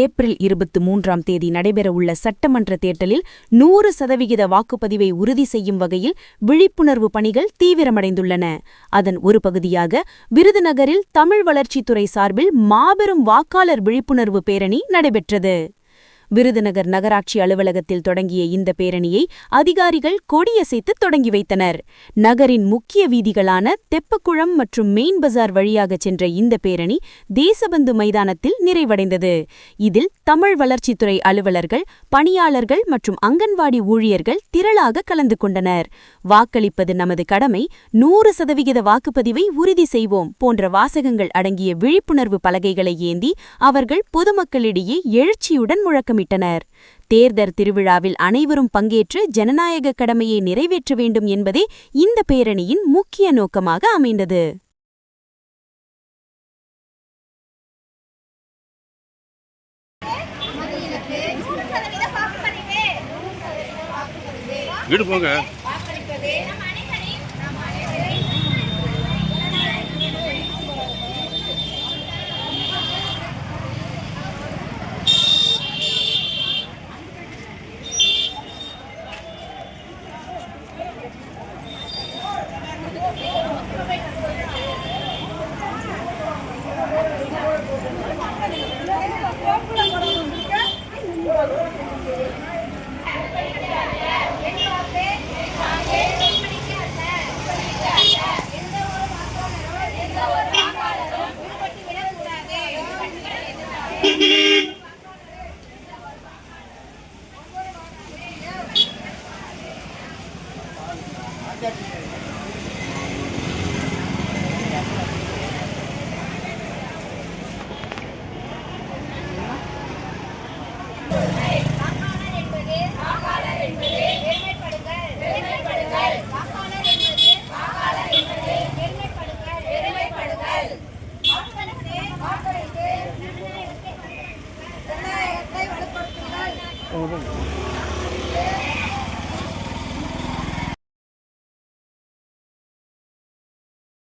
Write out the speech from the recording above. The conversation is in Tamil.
ஏப்ரல் 23 நடைபெறவுள்ள சட்டமன்ற தேர்தலில் 100% வாக்குப்பதிவை உறுதி செய்யும் வகையில் விழிப்புணர்வு பணிகள் தீவிரமடைந்துள்ளன. அதன் ஒரு பகுதியாக விருதுநகரில் தமிழ் வளர்ச்சித்துறை சார்பில் மாபெரும் வாக்காளர் விழிப்புணர்வு பேரணி நடைபெற்றது. விருதுநகர் நகராட்சி அலுவலகத்தில் தொடங்கிய இந்த பேரணியை அதிகாரிகள் கொடியசைத்து தொடங்கி வைத்தனர். நகரின் முக்கிய வீதிகளான தெப்பக்குளம் மற்றும் மெயின் பஜார் வழியாக சென்ற இந்த பேரணி தேசபந்து மைதானத்தில் நிறைவடைந்தது. இதில் தமிழ் வளர்ச்சித்துறை அலுவலர்கள், பணியாளர்கள் மற்றும் அங்கன்வாடி ஊழியர்கள் திரளாக கலந்து கொண்டனர். வாக்களிப்பது நமது கடமை, 100% வாக்குப்பதிவை உறுதி செய்வோம் போன்ற வாசகங்கள் அடங்கிய விழிப்புணர்வு பலகைகளை ஏந்தி அவர்கள் பொதுமக்களிடையே எழுச்சியுடன் முழக்கமிட்டனர். தேர்தல் திருவிழாவில் அனைவரும் பங்கேற்று ஜனநாயக கடமையை நிறைவேற்ற வேண்டும் என்பதே இந்த பேரணியின் முக்கிய நோக்கமாக அமைந்தது.